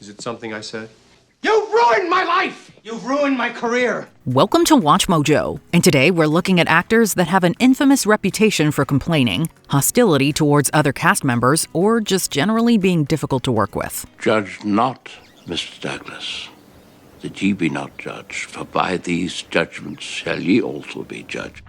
Is it something I said? You've ruined my life! You've ruined my career! Welcome to Watch Mojo, and today we're looking at actors that have an infamous reputation for complaining, hostility towards other cast members, or just generally being difficult to work with. Judge not, Mr. Douglas, that ye be not judged, for by these judgments shall ye also be judged.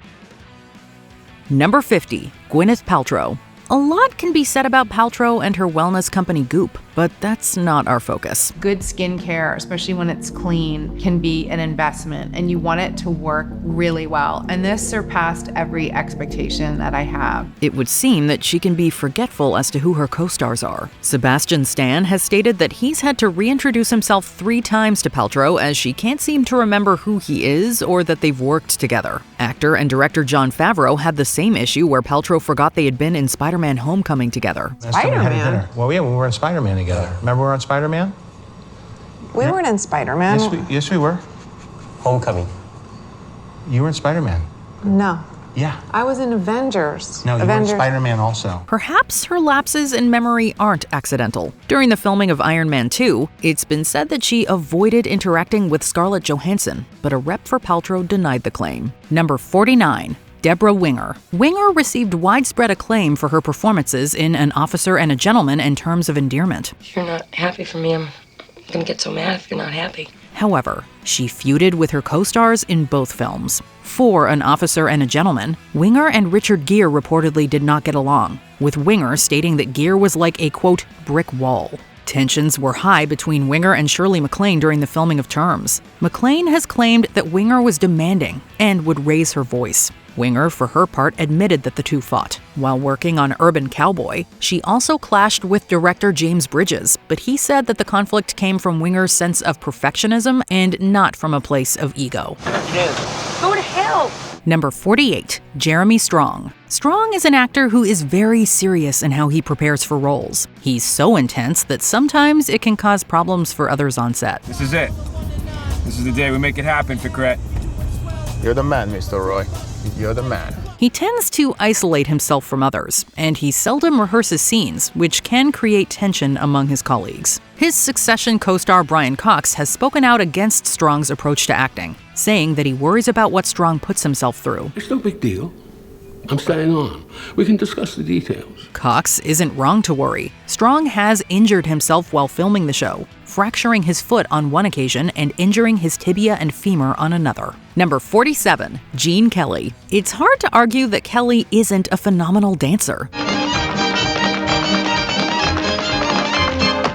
Number 50, Gwyneth Paltrow. A lot can be said about Paltrow and her wellness company Goop, but that's not our focus. Good skincare, especially when it's clean, can be an investment, and you want it to work really well. And this surpassed every expectation that I have. It would seem that she can be forgetful as to who her co-stars are. Sebastian Stan has stated that he's had to reintroduce himself 3 times to Paltrow as she can't seem to remember who he is or that they've worked together. Actor and director Jon Favreau had the same issue where Paltrow forgot they had been in Spider-Man Homecoming together. Spider-Man? Well, yeah, we were in Spider-Man together. Remember we were on Spider-Man? We weren't in Spider-Man. Yes, we were. Homecoming. You were in Spider-Man. No. Yeah. I was in Avengers. No, you were in Spider-Man also. Perhaps her lapses in memory aren't accidental. During the filming of Iron Man 2, it's been said that she avoided interacting with Scarlett Johansson, but a rep for Paltrow denied the claim. Number 49. Debra Winger. Winger received widespread acclaim for her performances in An Officer and a Gentleman and Terms of Endearment. If you're not happy for me, I'm gonna get so mad if you're not happy. However, she feuded with her co-stars in both films. For An Officer and a Gentleman, Winger and Richard Gere reportedly did not get along, with Winger stating that Gere was like a, quote, brick wall. Tensions were high between Winger and Shirley MacLaine during the filming of Terms. MacLaine has claimed that Winger was demanding and would raise her voice. Winger, for her part, admitted that the two fought. While working on Urban Cowboy, she also clashed with director James Bridges, but he said that the conflict came from Winger's sense of perfectionism and not from a place of ego. Go to hell! Number 48, Jeremy Strong. Strong is an actor who is very serious in how he prepares for roles. He's so intense that sometimes it can cause problems for others on set. This is it. This is the day we make it happen, Ficret. You're the man, Mr. Roy. You're the man. He tends to isolate himself from others, and he seldom rehearses scenes, which can create tension among his colleagues. His Succession co-star Brian Cox has spoken out against Strong's approach to acting, saying that he worries about what Strong puts himself through. It's no big deal. I'm staying on. We can discuss the details. Cox isn't wrong to worry. Strong has injured himself while filming the show, fracturing his foot on one occasion and injuring his tibia and femur on another. Number 47, Gene Kelly. It's hard to argue that Kelly isn't a phenomenal dancer.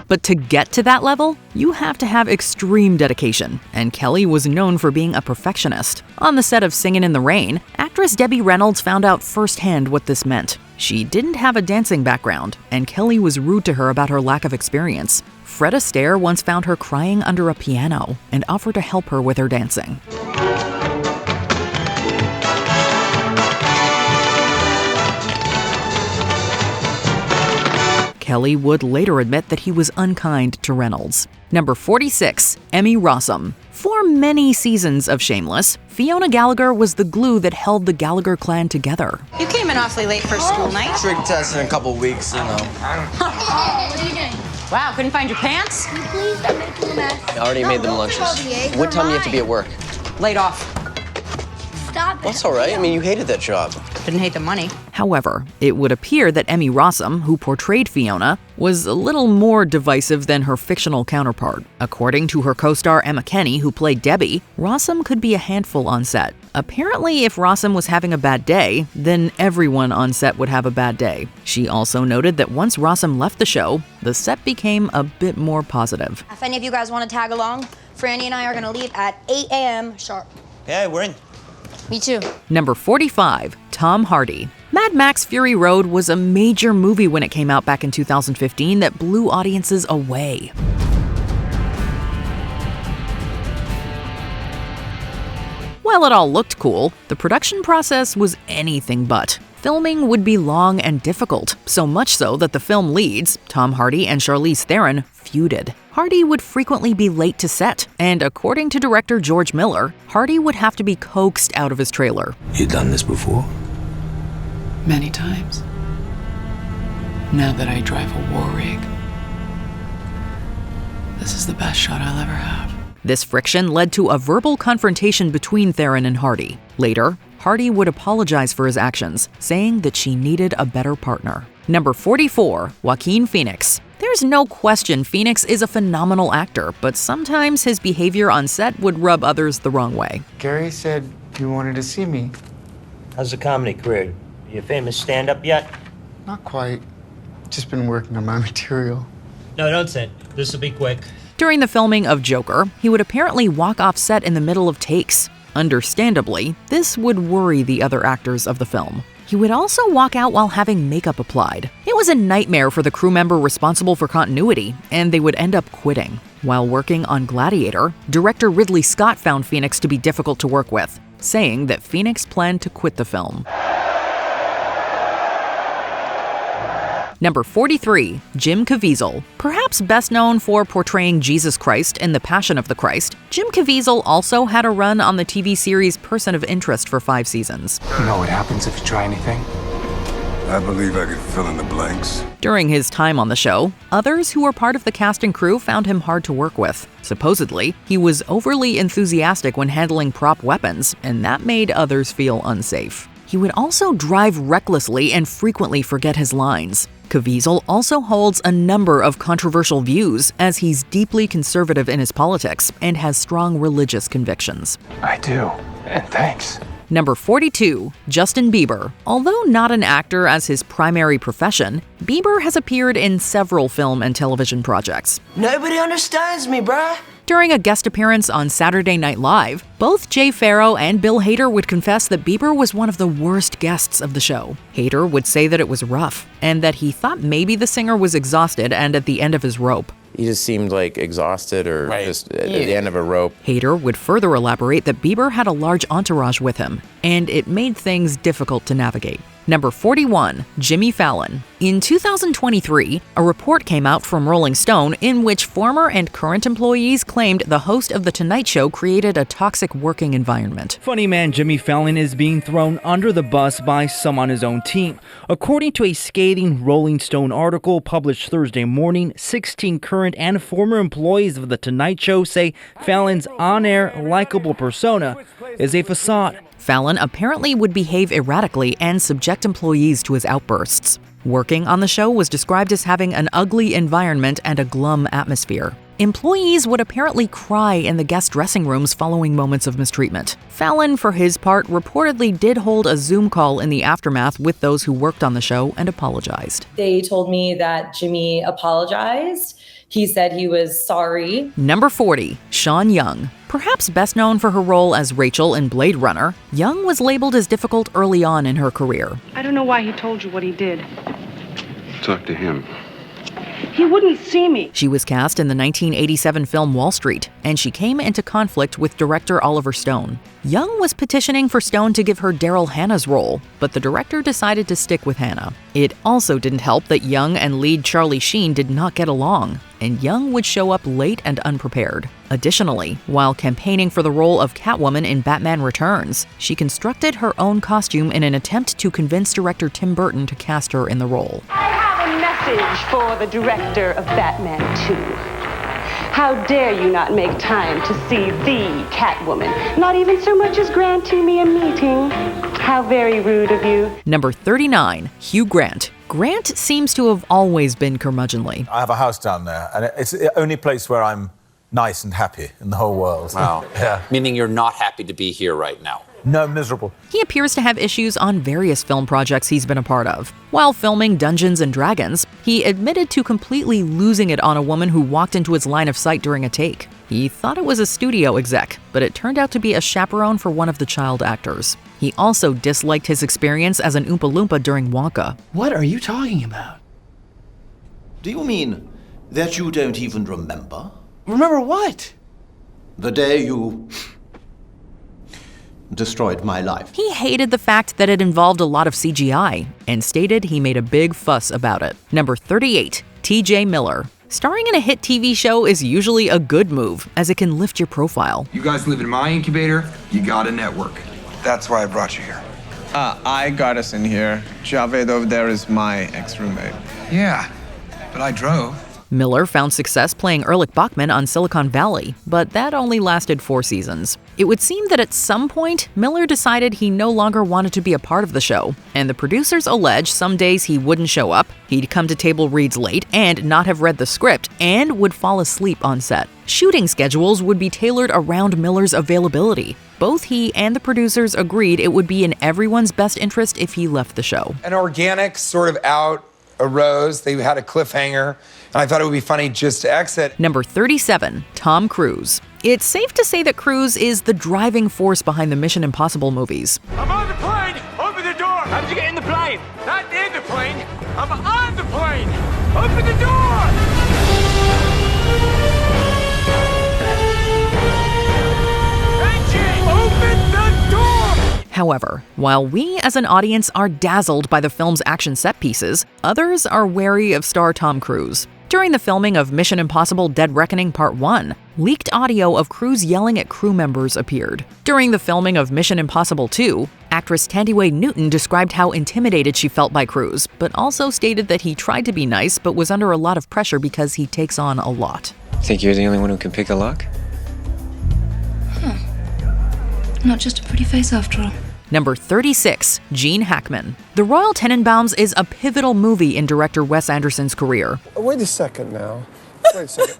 But to get to that level, you have to have extreme dedication, and Kelly was known for being a perfectionist. On the set of Singin' in the Rain, actress Debbie Reynolds found out firsthand what this meant. She didn't have a dancing background, and Kelly was rude to her about her lack of experience. Fred Astaire once found her crying under a piano and offered to help her with her dancing. Kelly would later admit that he was unkind to Reynolds. Number 46, Emmy Rossum. For many seasons of Shameless, Fiona Gallagher was the glue that held the Gallagher clan together. You came in awfully late for school night. Trig test in a couple weeks, you know. What are you doing? Wow, couldn't find your pants? Please don't make me a mess. I already made them lunches. What time do you have to be at work? Laid off. Stop it. That's all right. I mean, you hated that job. Didn't hate the money. However, it would appear that Emmy Rossum, who portrayed Fiona, was a little more divisive than her fictional counterpart. According to her co-star Emma Kenny, who played Debbie, Rossum could be a handful on set. Apparently, if Rossum was having a bad day, then everyone on set would have a bad day. She also noted that once Rossum left the show, the set became a bit more positive. If any of you guys want to tag along, Franny and I are going to leave at 8 a.m. sharp. Yeah, we're in. Me too. Number 45, Tom Hardy. Mad Max Fury Road was a major movie when it came out back in 2015 that blew audiences away. While it all looked cool, the production process was anything but. Filming would be long and difficult, so much so that the film leads, Tom Hardy and Charlize Theron, feuded. Hardy would frequently be late to set, and according to director George Miller, Hardy would have to be coaxed out of his trailer. You done this before? Many times. Now that I drive a war rig, the This is the best shot I'll ever have. This friction led to a verbal confrontation between Theron and Hardy. Later, Hardy would apologize for his actions, saying that she needed a better partner. Number 44, Joaquin Phoenix. There's no question Phoenix is a phenomenal actor, but sometimes his behavior on set would rub others the wrong way. Gary said you wanted to see me. How's the comedy career? You famous stand-up yet? Not quite. Just been working on my material. No, don't send. This will be quick. During the filming of Joker, he would apparently walk off set in the middle of takes. Understandably, this would worry the other actors of the film. He would also walk out while having makeup applied. It was a nightmare for the crew member responsible for continuity, and they would end up quitting. While working on Gladiator, director Ridley Scott found Phoenix to be difficult to work with, saying that Phoenix planned to quit the film. Number 43, Jim Caviezel. Perhaps best known for portraying Jesus Christ in The Passion of the Christ, Jim Caviezel also had a run on the TV series Person of Interest for 5 seasons. You know what happens if you try anything? I believe I could fill in the blanks. During his time on the show, others who were part of the cast and crew found him hard to work with. Supposedly, he was overly enthusiastic when handling prop weapons, and that made others feel unsafe. He would also drive recklessly and frequently forget his lines. Caviezel also holds a number of controversial views, as he's deeply conservative in his politics and has strong religious convictions. I do, and thanks. Number 42, Justin Bieber. Although not an actor as his primary profession, Bieber has appeared in several film and television projects. Nobody understands me, bruh. During a guest appearance on Saturday Night Live, both Jay Pharoah and Bill Hader would confess that Bieber was one of the worst guests of the show. Hader would say that it was rough, and that he thought maybe the singer was exhausted and at the end of his rope. He just seemed like exhausted or just at the end of a rope. Hader would further elaborate that Bieber had a large entourage with him, and it made things difficult to navigate. Number 41, Jimmy Fallon. In 2023, a report came out from Rolling Stone in which former and current employees claimed the host of The Tonight Show created a toxic working environment. Funny man Jimmy Fallon is being thrown under the bus by some on his own team. According to a scathing Rolling Stone article published Thursday morning, 16 current and former employees of The Tonight Show say Fallon's on-air, likable persona is a facade. Fallon apparently would behave erratically and subject employees to his outbursts. Working on the show was described as having an ugly environment and a glum atmosphere. Employees would apparently cry in the guest dressing rooms following moments of mistreatment. Fallon, for his part, reportedly did hold a Zoom call in the aftermath with those who worked on the show and apologized. They told me that Jimmy apologized. He said he was sorry. Number 40, Sean Young. Perhaps best known for her role as Rachel in Blade Runner, Young was labeled as difficult early on in her career. I don't know why he told you what he did. Talk to him. He wouldn't see me. She was cast in the 1987 film Wall Street, and she came into conflict with director Oliver Stone. Young was petitioning for Stone to give her Daryl Hannah's role, but the director decided to stick with Hannah. It also didn't help that Young and lead Charlie Sheen did not get along, and Young would show up late and unprepared. Additionally, while campaigning for the role of Catwoman in Batman Returns, she constructed her own costume in an attempt to convince director Tim Burton to cast her in the role. I have a message for the director of Batman 2. How dare you not make time to see the Catwoman, not even so much as granting me a meeting. How very rude of you. Number 39, Hugh Grant. Grant seems to have always been curmudgeonly. I have a house down there, and it's the only place where I'm nice and happy in the whole world. Wow. Yeah. Meaning you're not happy to be here right now. No, miserable. He appears to have issues on various film projects he's been a part of. While filming Dungeons & Dragons, he admitted to completely losing it on a woman who walked into his line of sight during a take. He thought it was a studio exec, but it turned out to be a chaperone for one of the child actors. He also disliked his experience as an Oompa Loompa during Wonka. What are you talking about? Do you mean that you don't even remember? Remember what? The day you destroyed my life. He hated the fact that it involved a lot of CGI and stated he made a big fuss about it. Number 38, T.J. Miller. Starring in a hit TV show is usually a good move, as it can lift your profile. You guys live in my incubator, you got a network. That's why I brought you here. I got us in here. Javed over there is my ex-roommate. Yeah, but I drove. Miller found success playing Erlich Bachman on Silicon Valley, but that only lasted 4 seasons. It would seem that at some point, Miller decided he no longer wanted to be a part of the show, and the producers allege some days he wouldn't show up, he'd come to table reads late and not have read the script, and would fall asleep on set. Shooting schedules would be tailored around Miller's availability. Both he and the producers agreed it would be in everyone's best interest if he left the show. An organic sort of out arose. They had a cliffhanger, and I thought it would be funny just to exit. Number 37, Tom Cruise. It's safe to say that Cruise is the driving force behind the Mission Impossible movies. I'm on the plane! Open the door! How did you get in the plane? Not in the plane! I'm on the plane! Open the door! However, while we as an audience are dazzled by the film's action set pieces, others are wary of star Tom Cruise. During the filming of Mission Impossible: Dead Reckoning Part 1, leaked audio of Cruise yelling at crew members appeared. During the filming of Mission Impossible 2, actress Thandiwe Newton described how intimidated she felt by Cruise, but also stated that he tried to be nice but was under a lot of pressure because he takes on a lot. Think you're the only one who can pick the lock? Not just a pretty face after all. Number 36, Gene Hackman. The Royal Tenenbaums is a pivotal movie in director Wes Anderson's career. Wait a second now. Wait a second.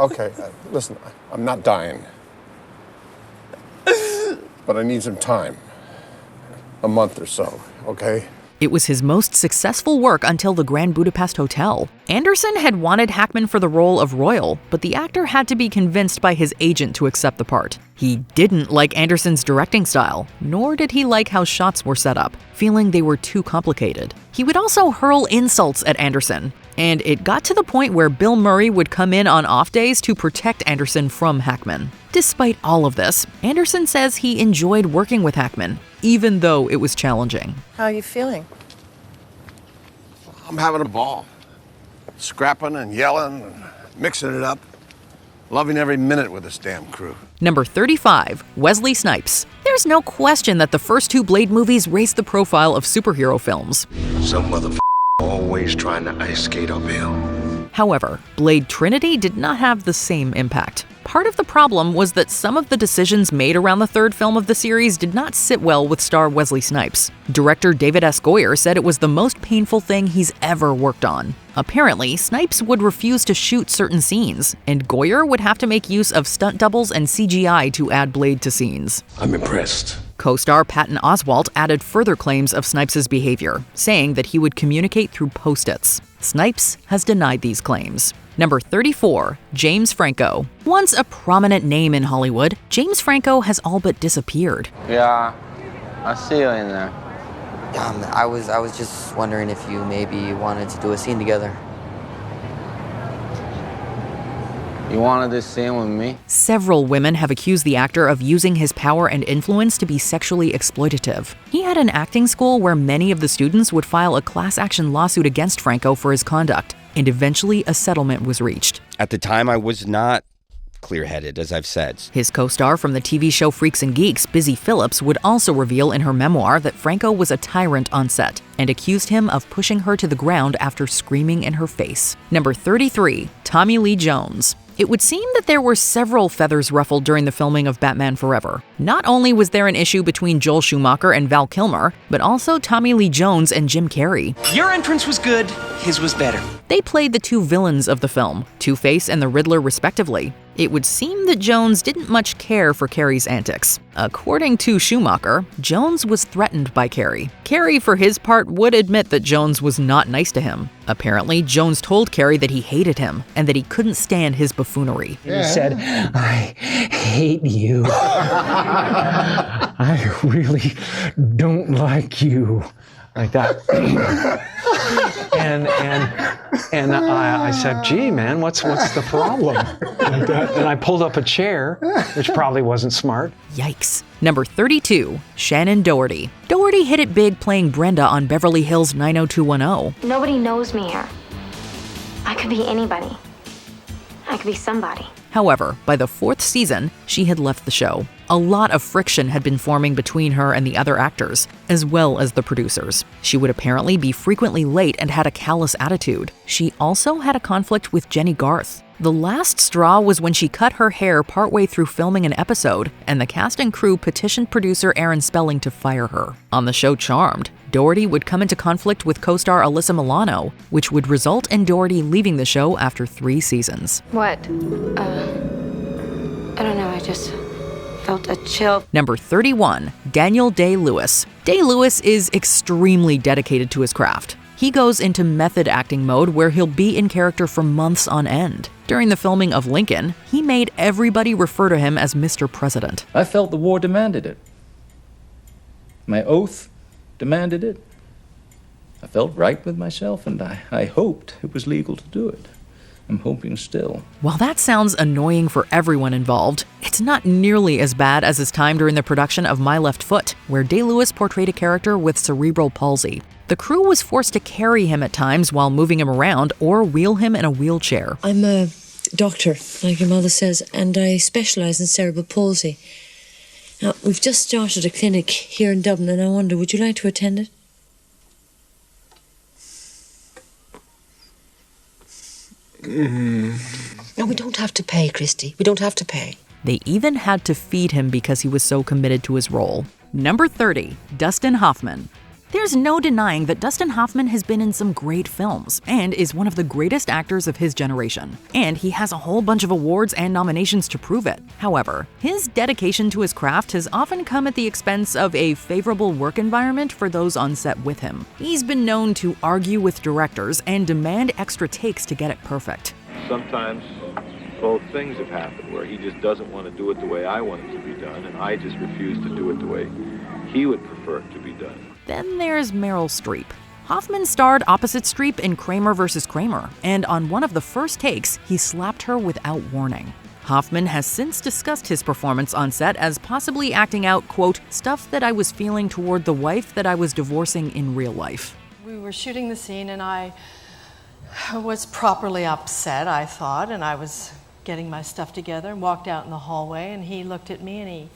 Okay, listen, I'm not dying. But I need some time. A month or so, okay? It was his most successful work until The Grand Budapest Hotel. Anderson had wanted Hackman for the role of Royal, but the actor had to be convinced by his agent to accept the part. He didn't like Anderson's directing style, nor did he like how shots were set up, feeling they were too complicated. He would also hurl insults at Anderson, and it got to the point where Bill Murray would come in on off days to protect Anderson from Hackman. Despite all of this, Anderson says he enjoyed working with Hackman, even though it was challenging. How are you feeling? I'm having a ball. Scrapping and yelling and mixing it up. Loving every minute with this damn crew. Number 35, Wesley Snipes. There's no question that the first 2 Blade movies raised the profile of superhero films. Some motherfucker always trying to ice skate uphill. However, Blade Trinity did not have the same impact. Part of the problem was that some of the decisions made around the 3rd film of the series did not sit well with star Wesley Snipes. Director David S. Goyer said it was the most painful thing he's ever worked on. Apparently, Snipes would refuse to shoot certain scenes, and Goyer would have to make use of stunt doubles and CGI to add Blade to scenes. I'm impressed. Co-star Patton Oswalt added further claims of Snipes' behavior, saying that he would communicate through post-its. Snipes has denied these claims. Number 34, James Franco. Once a prominent name in Hollywood, James Franco has all but disappeared. Yeah, I see you in there. I was just wondering if you maybe wanted to do a scene together. You wanted this scene with me? Several women have accused the actor of using his power and influence to be sexually exploitative. He had an acting school where many of the students would file a class action lawsuit against Franco for his conduct, and eventually a settlement was reached. At the time, I was not clear-headed, as I've said. His co-star from the TV show Freaks and Geeks, Busy Phillips, would also reveal in her memoir that Franco was a tyrant on set and accused him of pushing her to the ground after screaming in her face. Number 33, Tommy Lee Jones. It would seem that there were several feathers ruffled during the filming of Batman Forever. Not only was there an issue between Joel Schumacher and Val Kilmer, but also Tommy Lee Jones and Jim Carrey. Your entrance was good, his was better. They played the 2 villains of the film, Two-Face and the Riddler respectively. It would seem that Jones didn't much care for Carrey's antics. According to Schumacher, Jones was threatened by Carrey. Carrey, for his part, would admit that Jones was not nice to him. Apparently, Jones told Carrey that he hated him and that he couldn't stand his buffoonery. He said, "I hate you. I really don't like you." Like that. and I said, "Gee, man, what's the problem?" Like that. And I pulled up a chair, which probably wasn't smart. Yikes. Number 32, Shannen Doherty. Doherty hit it big playing Brenda on Beverly Hills 90210. Nobody knows me here. I could be anybody. I could be somebody. However, by the 4th season, she had left the show. A lot of friction had been forming between her and the other actors, as well as the producers. She would apparently be frequently late and had a callous attitude. She also had a conflict with Jenny Garth. The last straw was when she cut her hair partway through filming an episode, and the cast and crew petitioned producer Aaron Spelling to fire her. On the show Charmed, Doherty would come into conflict with co-star Alyssa Milano, which would result in Doherty leaving the show after 3 seasons. What? I don't know, I just felt a chill. Number 31, Daniel Day-Lewis. Day-Lewis is extremely dedicated to his craft. He goes into method acting mode where he'll be in character for months on end. During the filming of Lincoln, he made everybody refer to him as Mr. President. I felt the war demanded it. My oath demanded it. I felt right with myself, and I hoped it was legal to do it. I'm hoping still. While that sounds annoying for everyone involved, it's not nearly as bad as his time during the production of My Left Foot, where Day-Lewis portrayed a character with cerebral palsy. The crew was forced to carry him at times while moving him around or wheel him in a wheelchair. I'm a doctor, like your mother says, and I specialise in cerebral palsy. Now, we've just started a clinic here in Dublin, and I wonder, would you like to attend it? No, we don't have to pay, Christy. We don't have to pay. They even had to feed him because he was so committed to his role. Number 30, Dustin Hoffman. There's no denying that Dustin Hoffman has been in some great films and is one of the greatest actors of his generation. And he has a whole bunch of awards and nominations to prove it. However, his dedication to his craft has often come at the expense of a favorable work environment for those on set with him. He's been known to argue with directors and demand extra takes to get it perfect. Sometimes both things have happened where he just doesn't want to do it the way I want it to be done, and I just refuse to do it the way he would prefer it to be done. Then there's Meryl Streep. Hoffman starred opposite Streep in Kramer vs. Kramer, and on one of the first takes, he slapped her without warning. Hoffman has since discussed his performance on set as possibly acting out, quote, stuff that I was feeling toward the wife that I was divorcing in real life. We were shooting the scene and I was properly upset, I thought, and I was getting my stuff together and walked out in the hallway, and he looked at me and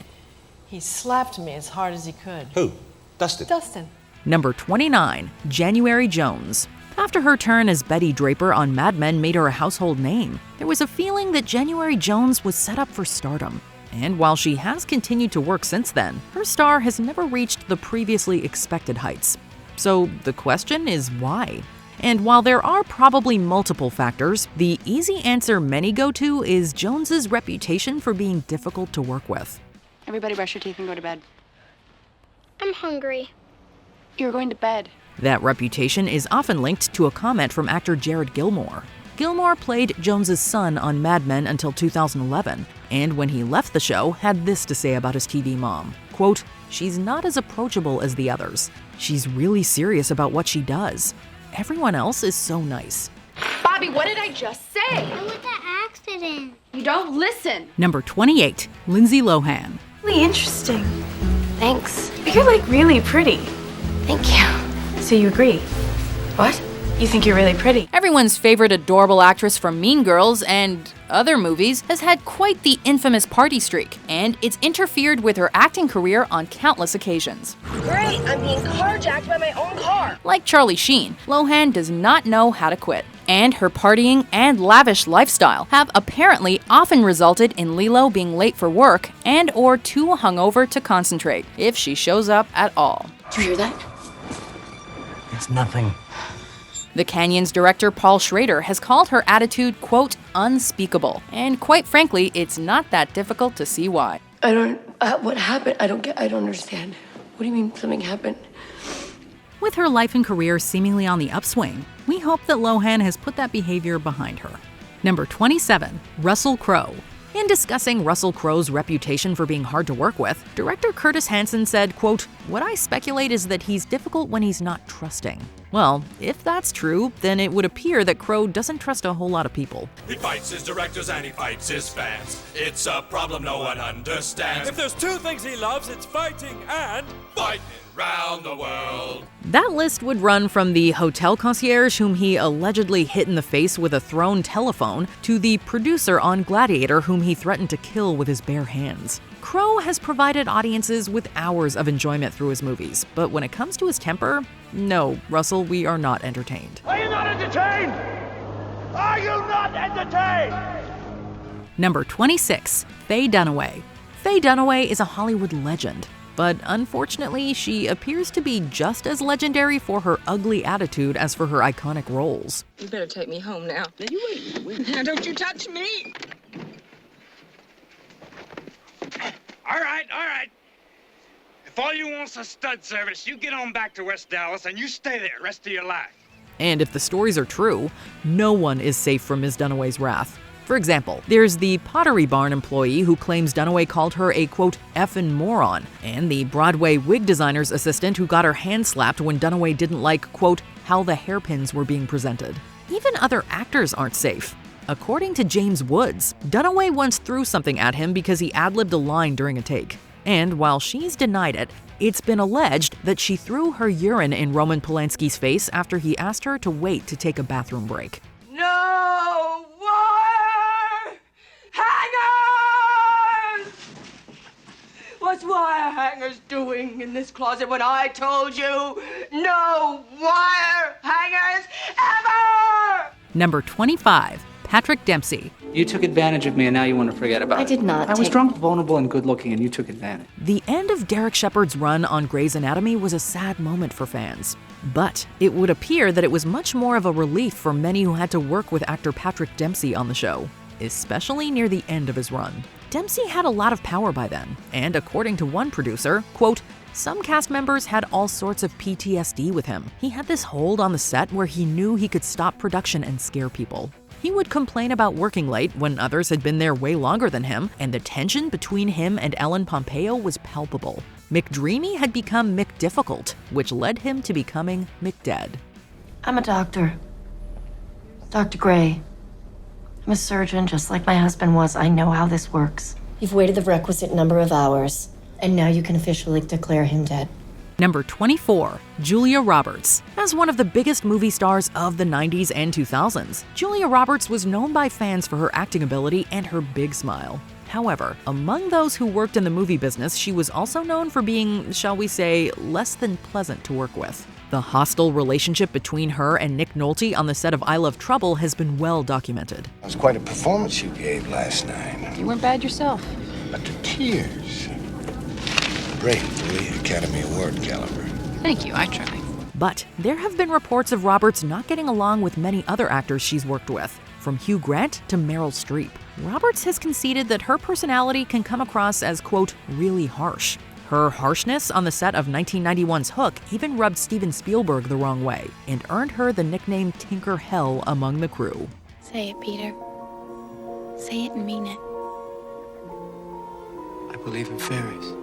he slapped me as hard as he could. Who? Dustin. Dustin. Number 29, January Jones. After her turn as Betty Draper on Mad Men made her a household name, there was a feeling that January Jones was set up for stardom. And while she has continued to work since then, her star has never reached the previously expected heights. So the question is why? And while there are probably multiple factors, the easy answer many go to is Jones's reputation for being difficult to work with. Everybody brush your teeth and go to bed. I'm hungry. You're going to bed. That reputation is often linked to a comment from actor Jared Gilmore. Gilmore played Jones's son on Mad Men until 2011, and when he left the show, had this to say about his TV mom. Quote, she's not as approachable as the others. She's really serious about what she does. Everyone else is so nice. Bobby, what did I just say? It was an accident. You don't listen. Number 28, Lindsay Lohan. Really interesting. Thanks. You're like really pretty. Thank you. So you agree? What? You think you're really pretty? Everyone's favorite adorable actress from Mean Girls and other movies has had quite the infamous party streak, and it's interfered with her acting career on countless occasions. Great, I'm being carjacked by my own car. Like Charlie Sheen, Lohan does not know how to quit, and her partying and lavish lifestyle have apparently often resulted in Lilo being late for work and or too hungover to concentrate, if she shows up at all. Did you hear that? It's nothing. The Canyon's director Paul Schrader has called her attitude, quote, unspeakable. And quite frankly, it's not that difficult to see why. I don't, what happened? I don't understand. What do you mean something happened? With her life and career seemingly on the upswing, we hope that Lohan has put that behavior behind her. Number 27, Russell Crowe. In discussing Russell Crowe's reputation for being hard to work with, director Curtis Hanson said, quote, what I speculate is that he's difficult when he's not trusting. Well, if that's true, then it would appear that Crowe doesn't trust a whole lot of people. He fights his directors and he fights his fans. It's a problem no one understands. If there's two things he loves, it's fighting and... fighting. around the world. That list would run from the hotel concierge whom he allegedly hit in the face with a thrown telephone to the producer on Gladiator whom he threatened to kill with his bare hands. Crowe has provided audiences with hours of enjoyment through his movies, but when it comes to his temper, no, Russell, we are not entertained. Are you not entertained? Are you not entertained? Number 26, Faye Dunaway. Faye Dunaway is a Hollywood legend, but unfortunately, she appears to be just as legendary for her ugly attitude as for her iconic roles. You better take me home now. Now you wait. Now don't you touch me. All right. If all you want's a stud service, you get on back to West Dallas and you stay there the rest of your life. And if the stories are true, no one is safe from Ms. Dunaway's wrath. For example, there's the Pottery Barn employee who claims Dunaway called her a, quote, effing moron, and the Broadway wig designer's assistant who got her hand slapped when Dunaway didn't like, quote, how the hairpins were being presented. Even other actors aren't safe. According to James Woods, Dunaway once threw something at him because he ad-libbed a line during a take. And while she's denied it, it's been alleged that she threw her urine in Roman Polanski's face after he asked her to wait to take a bathroom break. No wire hangers! What's wire hangers doing in this closet when I told you no wire hangers ever? Number 25, Patrick Dempsey. You took advantage of me and now you want to forget about it. I did not. I was drunk, vulnerable, and good-looking, and you took advantage. The end of Derek Shepherd's run on Grey's Anatomy was a sad moment for fans. But it would appear that it was much more of a relief for many who had to work with actor Patrick Dempsey on the show, especially near the end of his run. Dempsey had a lot of power by then, and according to one producer, quote, some cast members had all sorts of PTSD with him. He had this hold on the set where he knew he could stop production and scare people. He would complain about working late when others had been there way longer than him, and the tension between him and Ellen Pompeo was palpable. McDreamy had become McDifficult, which led him to becoming McDead. I'm a doctor. Dr. Gray. I'm a surgeon, just like my husband was. I know how this works. You've waited the requisite number of hours, and now you can officially declare him dead. Number 24, Julia Roberts. As one of the biggest movie stars of the 90s and 2000s, Julia Roberts was known by fans for her acting ability and her big smile. However, among those who worked in the movie business, she was also known for being, shall we say, less than pleasant to work with. The hostile relationship between her and Nick Nolte on the set of I Love Trouble has been well documented. It was quite a performance you gave last night. You weren't bad yourself. But to tears. Great for the Academy Award caliber. Thank you, I try. But there have been reports of Roberts not getting along with many other actors she's worked with, from Hugh Grant to Meryl Streep. Roberts has conceded that her personality can come across as, quote, really harsh. Her harshness on the set of 1991's Hook even rubbed Steven Spielberg the wrong way and earned her the nickname Tinker Hell among the crew. Say it, Peter. Say it and mean it. I believe in fairies.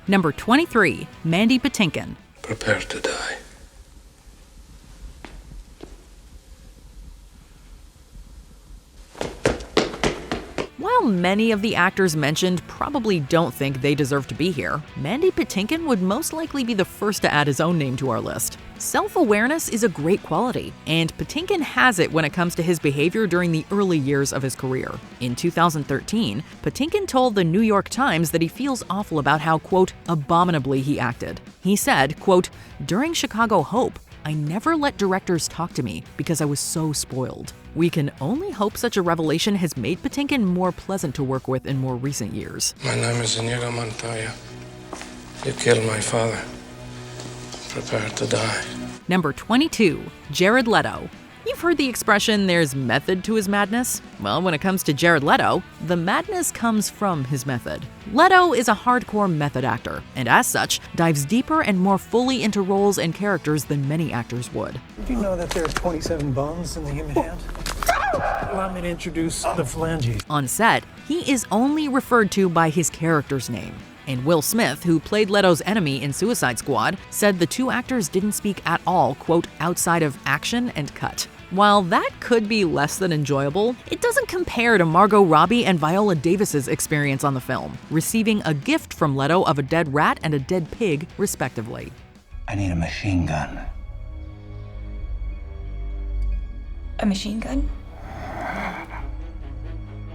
Number 23, Mandy Patinkin. Prepare to die. While many of the actors mentioned probably don't think they deserve to be here, Mandy Patinkin would most likely be the first to add his own name to our list. Self-awareness is a great quality, and Patinkin has it when it comes to his behavior during the early years of his career. In 2013, Patinkin told the New York Times that he feels awful about how, quote, abominably he acted. He said, quote, during Chicago Hope, I never let directors talk to me because I was so spoiled. We can only hope such a revelation has made Patinkin more pleasant to work with in more recent years. My name is Inigo Montoya. You killed my father. Prepare to die. Number 22, Jared Leto. You've heard the expression, there's method to his madness? Well, when it comes to Jared Leto, the madness comes from his method. Leto is a hardcore method actor, and as such, dives deeper and more fully into roles and characters than many actors would. Did you know that there are 27 bones in the human hand? Allow me to introduce the phalanges. On set, he is only referred to by his character's name. And Will Smith, who played Leto's enemy in Suicide Squad, said the two actors didn't speak at all, quote, outside of action and cut. While that could be less than enjoyable, it doesn't compare to Margot Robbie and Viola Davis's experience on the film, receiving a gift from Leto of a dead rat and a dead pig, respectively. I need a machine gun. A machine gun?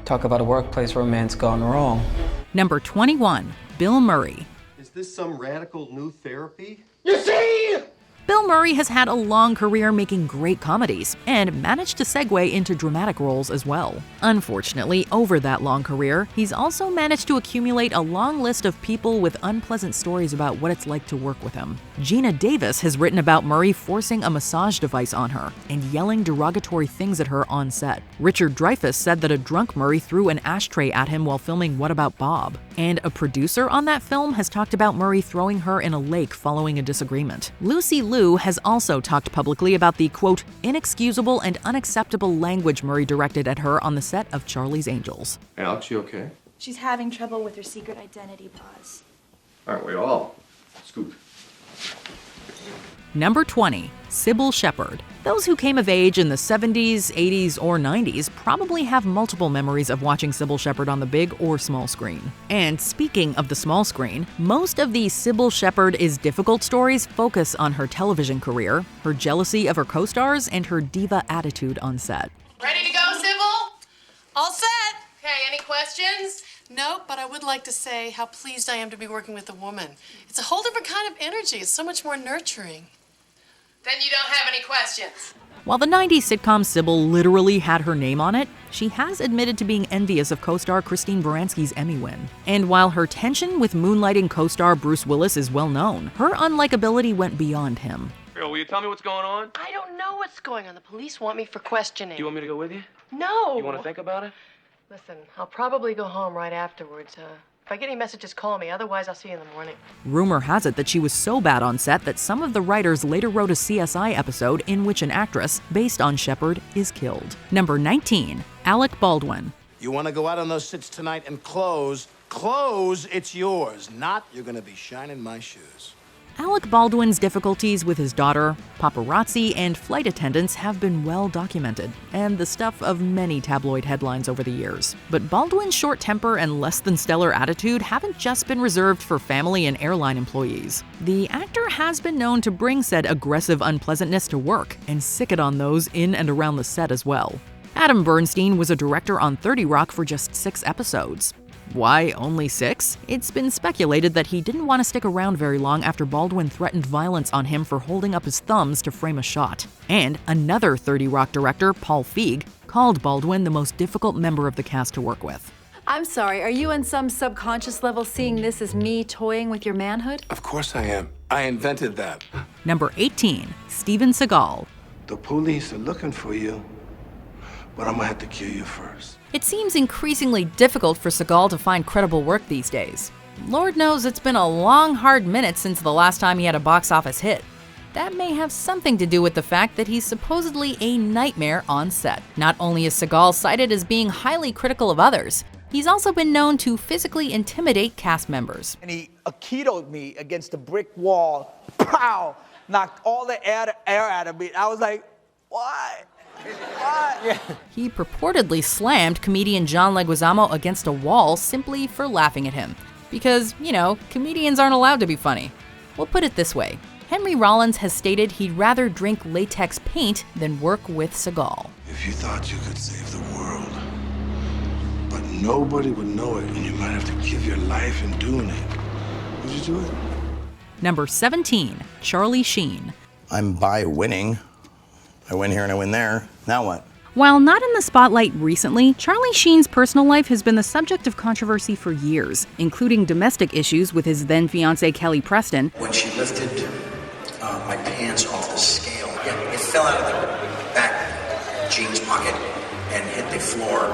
Talk about a workplace romance gone wrong. Number 21, Bill Murray. Is this some radical new therapy? You see? Bill Murray has had a long career making great comedies and managed to segue into dramatic roles as well. Unfortunately, over that long career, he's also managed to accumulate a long list of people with unpleasant stories about what it's like to work with him. Gina Davis has written about Murray forcing a massage device on her and yelling derogatory things at her on set. Richard Dreyfuss said that a drunk Murray threw an ashtray at him while filming What About Bob? And a producer on that film has talked about Murray throwing her in a lake following a disagreement. Lucy Liu has also talked publicly about the, quote, inexcusable and unacceptable language Murray directed at her on the set of Charlie's Angels. Alex, you okay? She's having trouble with her secret identity, boss. Aren't we all? Scoot. Number 20, Cybill Shepherd. Those who came of age in the 70s, 80s, or 90s probably have multiple memories of watching Cybill Shepherd on the big or small screen. And speaking of the small screen, most of the Cybill Shepherd is difficult stories focus on her television career, her jealousy of her co-stars, and her diva attitude on set. Ready to go, Cybill? All set. Okay, any questions? No, but I would like to say how pleased I am to be working with a woman. It's a whole different kind of energy. It's so much more nurturing. Then you don't have any questions. While the 90s sitcom Cybill literally had her name on it, she has admitted to being envious of co-star Christine Baranski's Emmy win. And while her tension with moonlighting co-star Bruce Willis is well known, her unlikability went beyond him. Girl, will you tell me what's going on? I don't know what's going on. The police want me for questioning. Do you want me to go with you? No. You want to think about it? Listen, I'll probably go home right afterwards. If I get any messages, call me. Otherwise, I'll see you in the morning. Rumor has it that she was so bad on set that some of the writers later wrote a CSI episode in which an actress, based on Shepherd, is killed. Number 19, Alec Baldwin. You want to go out on those sits tonight and close, it's yours. Not, you're going to be shining my shoes. Alec Baldwin's difficulties with his daughter, paparazzi, and flight attendants have been well documented, and the stuff of many tabloid headlines over the years. But Baldwin's short temper and less than stellar attitude haven't just been reserved for family and airline employees. The actor has been known to bring said aggressive unpleasantness to work and sick it on those in and around the set as well. Adam Bernstein was a director on 30 Rock for just 6 episodes. Why only 6? It's been speculated that he didn't want to stick around very long after Baldwin threatened violence on him for holding up his thumbs to frame a shot. And another 30 Rock director, Paul Feig, called Baldwin the most difficult member of the cast to work with. I'm sorry, are you on some subconscious level seeing this as me toying with your manhood? Of course I am. I invented that. Number 18, Steven Seagal. The police are looking for you, but I'm gonna have to kill you first. It seems increasingly difficult for Seagal to find credible work these days. Lord knows it's been a long, hard minute since the last time he had a box office hit. That may have something to do with the fact that he's supposedly a nightmare on set. Not only is Seagal cited as being highly critical of others, he's also been known to physically intimidate cast members. And he Aikito'd me against a brick wall. Pow! Knocked all the air out of me. I was like, what? Yeah. He purportedly slammed comedian John Leguizamo against a wall simply for laughing at him. Because, comedians aren't allowed to be funny. We'll put it this way. Henry Rollins has stated he'd rather drink latex paint than work with Seagal. If you thought you could save the world, but nobody would know it, and you might have to give your life in doing it, would you do it? Number 17, Charlie Sheen. I'm by winning. I win here and I win there. Now what? While not in the spotlight recently, Charlie Sheen's personal life has been the subject of controversy for years, including domestic issues with his then-fiancée Kelly Preston. When she lifted my pants off the scale, it fell out of the back jeans pocket and hit the floor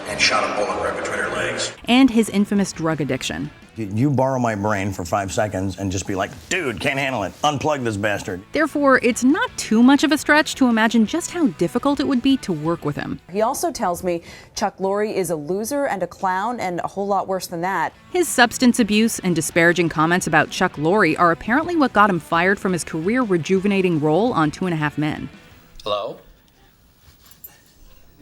and shot a bullet right between her legs. And his infamous drug addiction. You borrow my brain for 5 seconds and just be like, dude, can't handle it. Unplug this bastard. Therefore, it's not too much of a stretch to imagine just how difficult it would be to work with him. He also tells me Chuck Lorre is a loser and a clown and a whole lot worse than that. His substance abuse and disparaging comments about Chuck Lorre are apparently what got him fired from his career-rejuvenating role on 2.5 Men. Hello?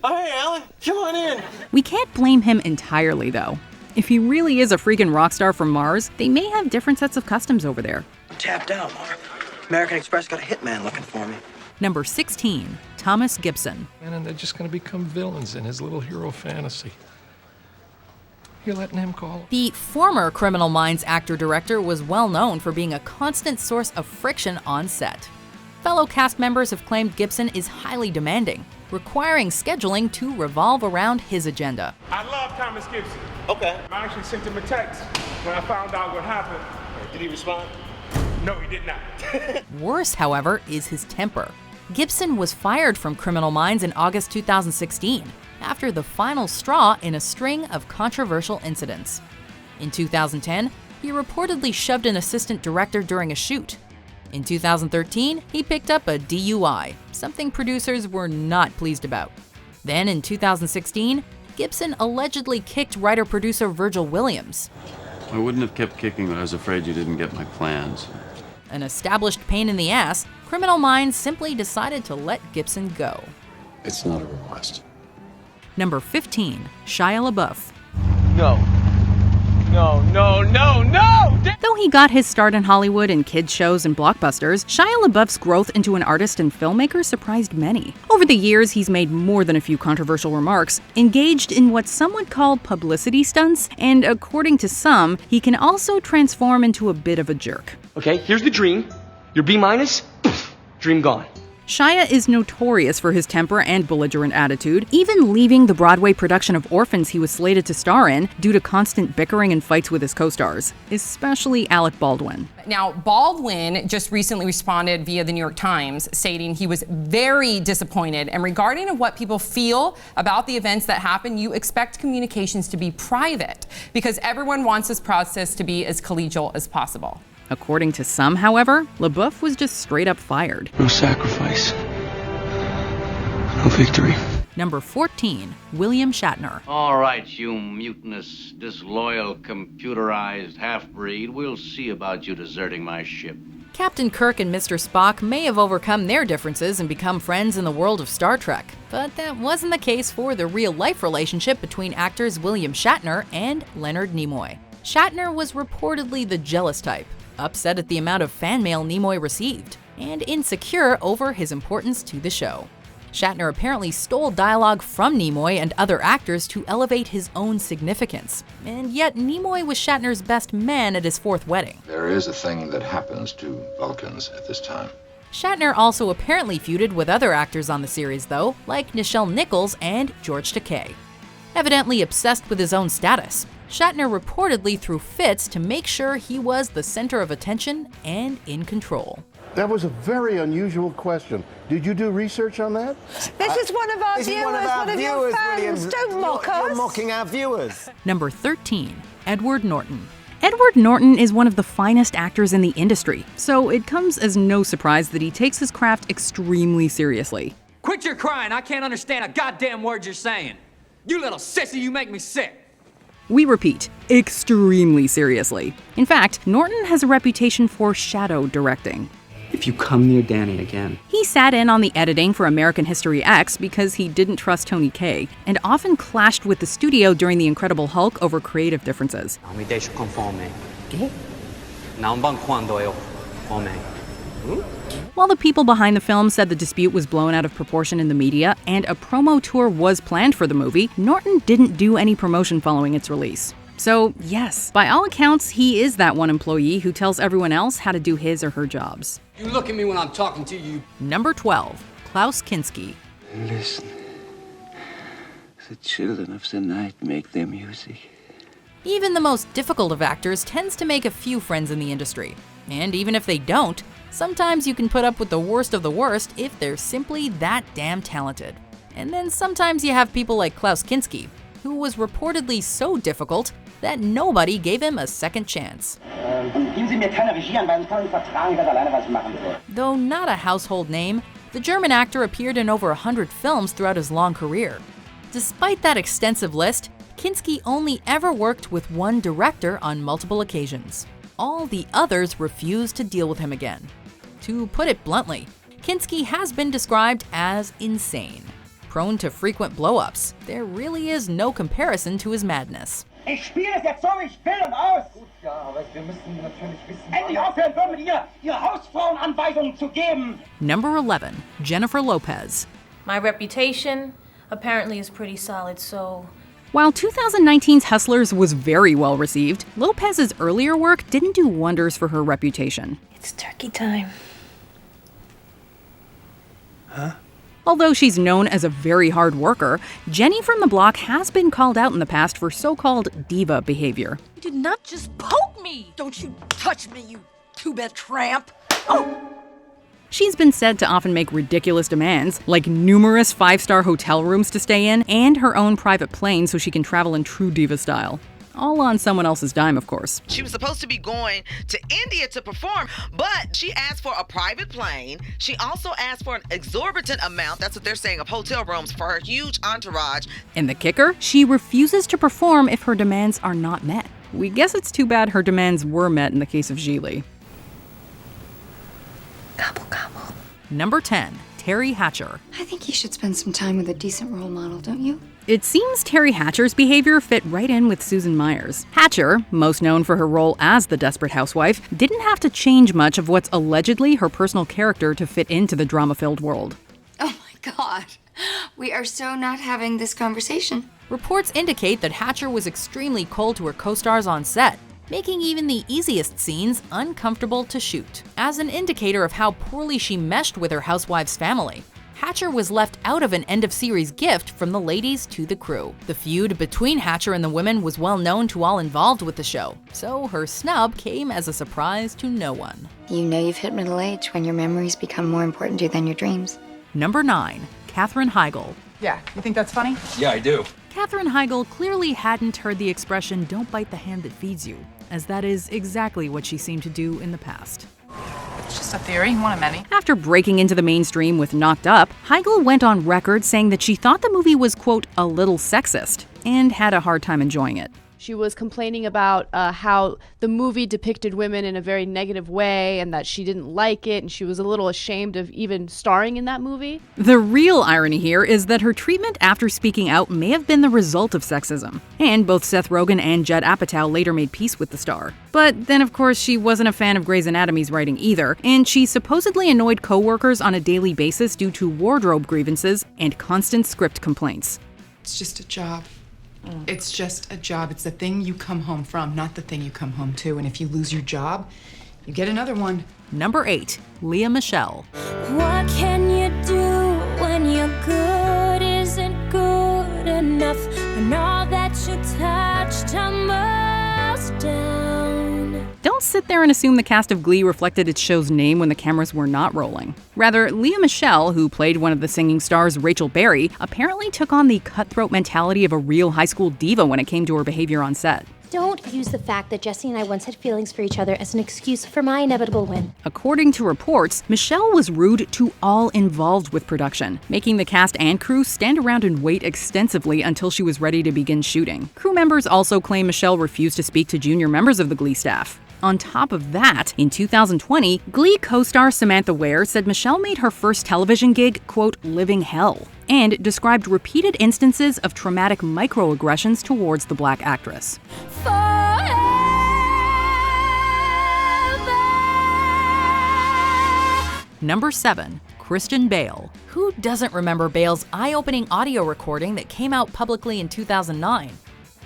Oh, hey, Alan, come on in. We can't blame him entirely, though. If he really is a freaking rock star from Mars, they may have different sets of customs over there. I'm tapped out, Mark. American Express got a hitman looking for me. Number 16, Thomas Gibson. And then they're just going to become villains in his little hero fantasy. You're letting him call him? The former Criminal Minds actor-director was well known for being a constant source of friction on set. Fellow cast members have claimed Gibson is highly demanding, requiring scheduling to revolve around his agenda. I love Thomas Gibson. Okay. I actually sent him a text when I found out what happened. Did he respond? No, he did not. Worse, however, is his temper. Gibson was fired from Criminal Minds in August 2016, after the final straw in a string of controversial incidents. In 2010, he reportedly shoved an assistant director during a shoot. In 2013, he picked up a DUI, something producers were not pleased about. Then in 2016, Gibson allegedly kicked writer-producer Virgil Williams. I wouldn't have kept kicking, but I was afraid you didn't get my plans. An established pain in the ass, Criminal Minds simply decided to let Gibson go. It's not a request. Number 15, Shia LaBeouf. No. No, no, no, no! Though he got his start in Hollywood in kids' shows and blockbusters, Shia LaBeouf's growth into an artist and filmmaker surprised many. Over the years, he's made more than a few controversial remarks, engaged in what some would call publicity stunts, and according to some, he can also transform into a bit of a jerk. Okay, here's the dream. Your B-, dream gone. Shia is notorious for his temper and belligerent attitude, even leaving the Broadway production of Orphans he was slated to star in due to constant bickering and fights with his co-stars, especially Alec Baldwin. Now, Baldwin just recently responded via the New York Times, stating he was very disappointed, and regarding what people feel about the events that happened, you expect communications to be private, because everyone wants this process to be as collegial as possible. According to some, however, LaBeouf was just straight up fired. No sacrifice. No victory. Number 14, William Shatner. All right, you mutinous, disloyal, computerized half-breed. We'll see about you deserting my ship. Captain Kirk and Mr. Spock may have overcome their differences and become friends in the world of Star Trek, but that wasn't the case for the real-life relationship between actors William Shatner and Leonard Nimoy. Shatner was reportedly the jealous type, upset at the amount of fan mail Nimoy received, and insecure over his importance to the show. Shatner apparently stole dialogue from Nimoy and other actors to elevate his own significance, and yet Nimoy was Shatner's best man at his fourth wedding. There is a thing that happens to Vulcans at this time. Shatner also apparently feuded with other actors on the series, though, like Nichelle Nichols and George Takei. Evidently obsessed with his own status, Shatner reportedly threw fits to make sure he was the center of attention and in control. That was a very unusual question. Did you do research on that? This is one of our viewers, one of your fans. Williams. Don't mock us. You're mocking our viewers. Number 13, Edward Norton. Edward Norton is one of the finest actors in the industry, so it comes as no surprise that he takes his craft extremely seriously. Quit your crying, I can't understand a goddamn word you're saying. You little sissy, you make me sick. We repeat, extremely seriously. In fact, Norton has a reputation for shadow directing. If you come near Danny again. He sat in on the editing for American History X because he didn't trust Tony Kaye, and often clashed with the studio during The Incredible Hulk over creative differences. Non mi deixo conforme. Non van quando io come. While the people behind the film said the dispute was blown out of proportion in the media and a promo tour was planned for the movie, Norton didn't do any promotion following its release. So, yes, by all accounts, he is that one employee who tells everyone else how to do his or her jobs. You look at me when I'm talking to you. Number 12, Klaus Kinski. Listen, the children of the night make their music. Even the most difficult of actors tends to make a few friends in the industry. And even if they don't, sometimes you can put up with the worst of the worst if they're simply that damn talented. And then sometimes you have people like Klaus Kinski, who was reportedly so difficult that nobody gave him a second chance. Though not a household name, the German actor appeared in over 100 films throughout his long career. Despite that extensive list, Kinski only ever worked with one director on multiple occasions. All the others refused to deal with him again. To put it bluntly, Kinski has been described as insane. Prone to frequent blow-ups, there really is no comparison to his madness. Ich spiele es jetzt so, wie ich will und aus. Gut, ja, aber wir müssen natürlich wissen... Endlich aufhören, mit ihr Hausfrauenanweisungen zu geben. Number 11, Jennifer Lopez. My reputation apparently is pretty solid, so... While 2019's Hustlers was very well received, Lopez's earlier work didn't do wonders for her reputation. It's turkey time. Huh? Although she's known as a very hard worker, Jenny from the Block has been called out in the past for so-called diva behavior. You did not just poke me! Don't you touch me, you two-bed tramp! Oh! She's been said to often make ridiculous demands, like numerous 5-star hotel rooms to stay in and her own private plane so she can travel in true diva style. All on someone else's dime, of course. She was supposed to be going to India to perform, but she asked for a private plane. She also asked for an exorbitant amount, that's what they're saying, of hotel rooms for her huge entourage. And the kicker? She refuses to perform if her demands are not met. We guess it's too bad her demands were met in the case of Gigli. Gobble, gobble. Number 10, Teri Hatcher. I think you should spend some time with a decent role model, don't you? It seems Teri Hatcher's behavior fit right in with Susan Myers. Hatcher, most known for her role as the desperate housewife, didn't have to change much of what's allegedly her personal character to fit into the drama-filled world. Oh my God. We are so not having this conversation. Reports indicate that Hatcher was extremely cold to her co-stars on set, making even the easiest scenes uncomfortable to shoot. As an indicator of how poorly she meshed with her housewife's family, Hatcher was left out of an end-of-series gift from the ladies to the crew. The feud between Hatcher and the women was well known to all involved with the show, so her snub came as a surprise to no one. You know you've hit middle age when your memories become more important to you than your dreams. Number 9, Katherine Heigl. Yeah, you think that's funny? Yeah, I do. Katherine Heigl clearly hadn't heard the expression, "don't bite the hand that feeds you," as that is exactly what she seemed to do in the past. It's just a theory, one of many. After breaking into the mainstream with Knocked Up, Heigl went on record saying that she thought the movie was, quote, a little sexist, and had a hard time enjoying it. She was complaining about how the movie depicted women in a very negative way and that she didn't like it, and she was a little ashamed of even starring in that movie. The real irony here is that her treatment after speaking out may have been the result of sexism, and both Seth Rogen and Judd Apatow later made peace with the star. But then, of course, she wasn't a fan of Grey's Anatomy's writing either, and she supposedly annoyed co-workers on a daily basis due to wardrobe grievances and constant script complaints. It's just a job. It's just a job. It's the thing you come home from, not the thing you come home to. And if you lose your job, you get another one. Number 8, Lea Michele. What can you do when your good isn't good enough? And all that you touch tumbles down. Don't sit there and assume the cast of Glee reflected its show's name when the cameras were not rolling. Rather, Lea Michele, who played one of the singing stars, Rachel Berry, apparently took on the cutthroat mentality of a real high school diva when it came to her behavior on set. Don't use the fact that Jesse and I once had feelings for each other as an excuse for my inevitable win. According to reports, Michele was rude to all involved with production, making the cast and crew stand around and wait extensively until she was ready to begin shooting. Crew members also claim Michele refused to speak to junior members of the Glee staff. On top of that, in 2020, Glee co-star Samantha Ware said Michele made her first television gig, quote, living hell, and described repeated instances of traumatic microaggressions towards the black actress. Number 7, Christian Bale. Who doesn't remember Bale's eye-opening audio recording that came out publicly in 2009?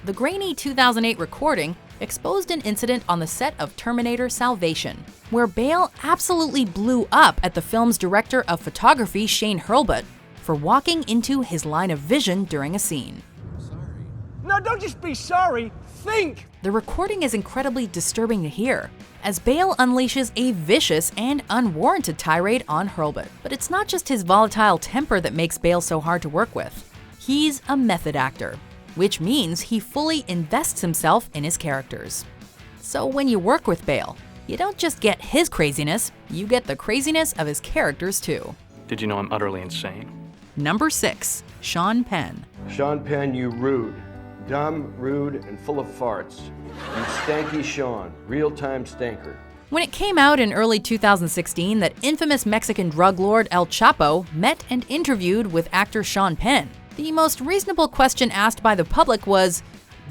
The grainy 2008 recording exposed an incident on the set of Terminator Salvation, where Bale absolutely blew up at the film's director of photography, Shane Hurlbut, for walking into his line of vision during a scene. No, don't just be sorry. Think! The recording is incredibly disturbing to hear, as Bale unleashes a vicious and unwarranted tirade on Hurlbut. But it's not just his volatile temper that makes Bale so hard to work with. He's a method actor, which means he fully invests himself in his characters. So when you work with Bale, you don't just get his craziness, you get the craziness of his characters too. Did you know I'm utterly insane? Number 6, Sean Penn. Sean Penn, you rude. Dumb, rude, and full of farts. You stanky Sean, real-time stanker. When it came out in early 2016 that infamous Mexican drug lord El Chapo met and interviewed with actor Sean Penn, the most reasonable question asked by the public was,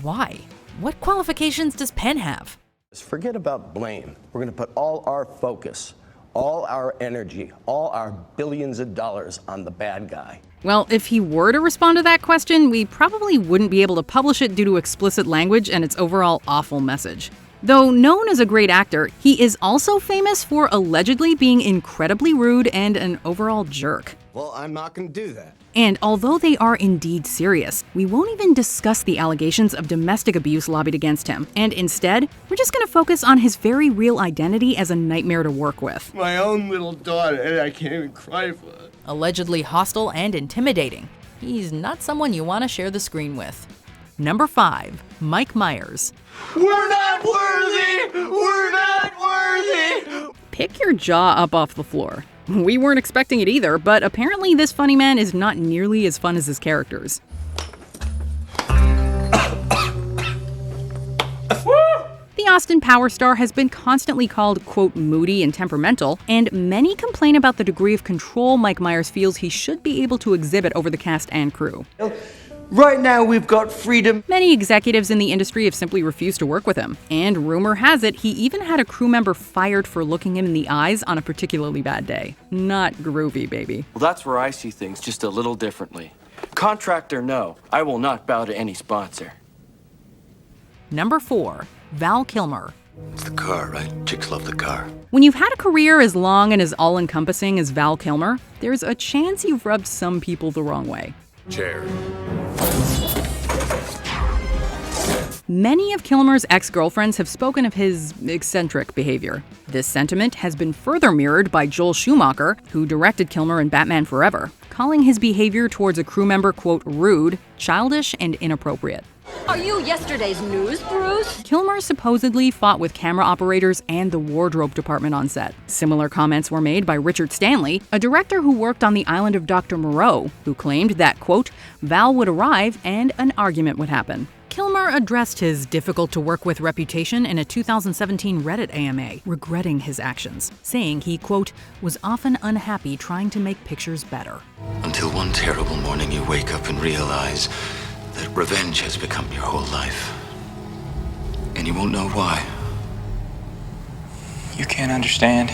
why? What qualifications does Penn have? Forget about blame. We're going to put all our focus, all our energy, all our billions of dollars on the bad guy. Well, if he were to respond to that question, we probably wouldn't be able to publish it due to explicit language and its overall awful message. Though known as a great actor, he is also famous for allegedly being incredibly rude and an overall jerk. Well, I'm not going to do that. And although they are indeed serious, we won't even discuss the allegations of domestic abuse lobbied against him. And instead, we're just going to focus on his very real identity as a nightmare to work with. My own little daughter, and I can't even cry for her. Allegedly hostile and intimidating. He's not someone you want to share the screen with. Number 5, Mike Myers. We're not worthy! We're not worthy! Pick your jaw up off the floor. We weren't expecting it either, but apparently this funny man is not nearly as fun as his characters. The Austin Power star has been constantly called, quote, moody and temperamental, and many complain about the degree of control Mike Myers feels he should be able to exhibit over the cast and crew. Right now we've got freedom. Many executives in the industry have simply refused to work with him, and rumor has it he even had a crew member fired for looking him in the eyes on a particularly bad day. Not groovy, baby. Well, that's where I see things just a little differently. Contract or no, I will not bow to any sponsor. Number 4, Val Kilmer. It's the car, right? Chicks love the car. When you've had a career as long and as all-encompassing as Val Kilmer, there's a chance you've rubbed some people the wrong way. Chair. Many of Kilmer's ex-girlfriends have spoken of his eccentric behavior. This sentiment has been further mirrored by Joel Schumacher, who directed Kilmer in Batman Forever, calling his behavior towards a crew member, quote, rude, childish, and inappropriate. Are you yesterday's news, Bruce? Kilmer supposedly fought with camera operators and the wardrobe department on set. Similar comments were made by Richard Stanley, a director who worked on the island of Dr. Moreau, who claimed that, quote, Val would arrive and an argument would happen. Kilmer addressed his difficult-to-work-with reputation in a 2017 Reddit AMA, regretting his actions, saying he, quote, was often unhappy trying to make pictures better. Until one terrible morning you wake up and realize that revenge has become your whole life. And you won't know why. You can't understand.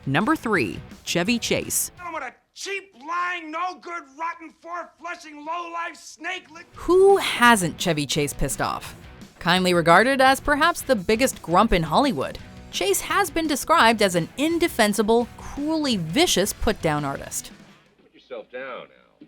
Number 3, Chevy Chase. What a cheap, lying, no good, rotten, four-flushing, low-life snake lick. Who hasn't Chevy Chase pissed off? Kindly regarded as perhaps the biggest grump in Hollywood, Chase has been described as an indefensible, cruelly vicious put-down artist. Put yourself down now.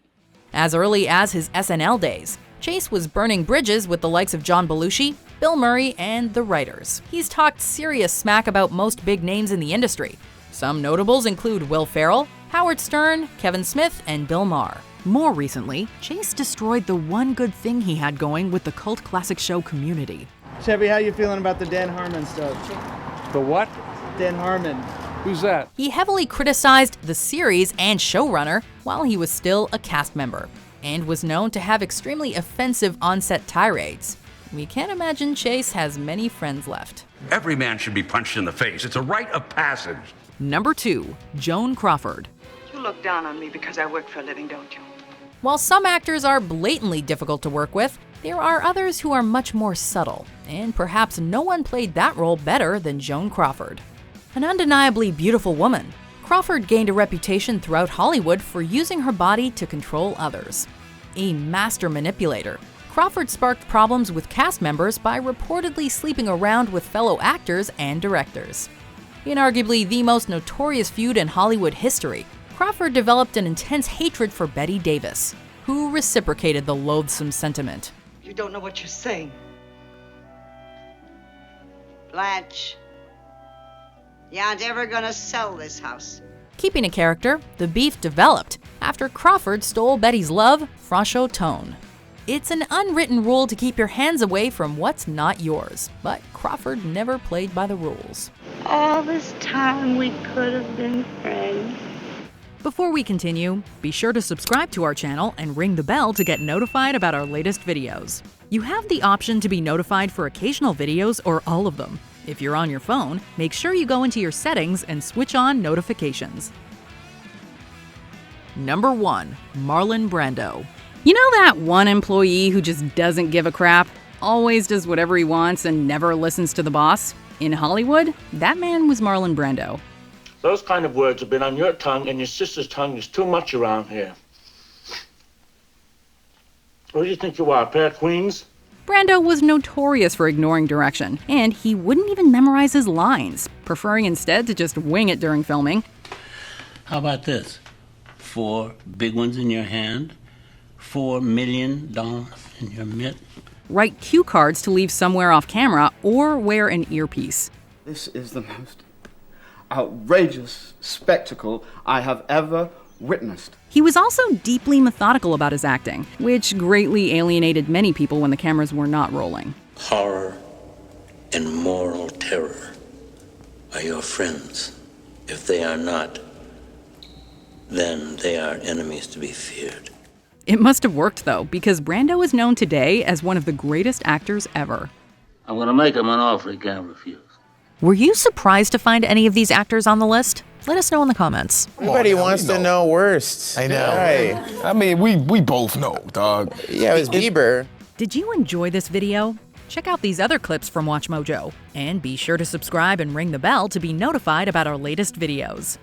As early as his SNL days, Chase was burning bridges with the likes of John Belushi, Bill Murray, and the writers. He's talked serious smack about most big names in the industry. Some notables include Will Ferrell, Howard Stern, Kevin Smith, and Bill Maher. More recently, Chase destroyed the one good thing he had going with the cult classic show Community. Chevy, how you feeling about the Dan Harmon stuff? The what? Dan Harmon. Who's that? He heavily criticized the series and showrunner while he was still a cast member, and was known to have extremely offensive on-set tirades. We can't imagine Chase has many friends left. Every man should be punched in the face. It's a rite of passage. Number 2, Joan Crawford. You look down on me because I work for a living, don't you? While some actors are blatantly difficult to work with, there are others who are much more subtle, and perhaps no one played that role better than Joan Crawford. An undeniably beautiful woman, Crawford gained a reputation throughout Hollywood for using her body to control others. A master manipulator, Crawford sparked problems with cast members by reportedly sleeping around with fellow actors and directors. In arguably the most notorious feud in Hollywood history, Crawford developed an intense hatred for Bette Davis, who reciprocated the loathsome sentiment. You don't know what you're saying. Blanche, you aren't ever gonna sell this house. Keeping a character, the beef developed after Crawford stole Betty's love, Franco tone. It's an unwritten rule to keep your hands away from what's not yours, but Crawford never played by the rules. All this time we could have been friends. Before we continue, be sure to subscribe to our channel and ring the bell to get notified about our latest videos. You have the option to be notified for occasional videos or all of them. If you're on your phone, make sure you go into your settings and switch on notifications. Number 1, Marlon Brando. You know that one employee who just doesn't give a crap? always does whatever he wants and never listens to the boss? In Hollywood, that man was Marlon Brando. Those kind of words have been on your tongue and your sister's tongue. There's too much around here. What do you think you are, a pair of queens? Brando was notorious for ignoring direction, and he wouldn't even memorize his lines, preferring instead to just wing it during filming. How about this? 4 big ones in your hand, $4 million in your mitt. Write cue cards to leave somewhere off camera or wear an earpiece. This is the most outrageous spectacle I have ever witnessed. He was also deeply methodical about his acting, which greatly alienated many people when the cameras were not rolling. Horror and moral terror are your friends. If they are not, then they are enemies to be feared. It must have worked, though, because Brando is known today as one of the greatest actors ever. I'm going to make him an offer he can't refuse. Were you surprised to find any of these actors on the list? Let us know in the comments. Everybody wants to know worst. I know. Right. I mean, we both know, dog. Yeah, it was Bieber. Did you enjoy this video? Check out these other clips from Watch Mojo. And be sure to subscribe and ring the bell to be notified about our latest videos.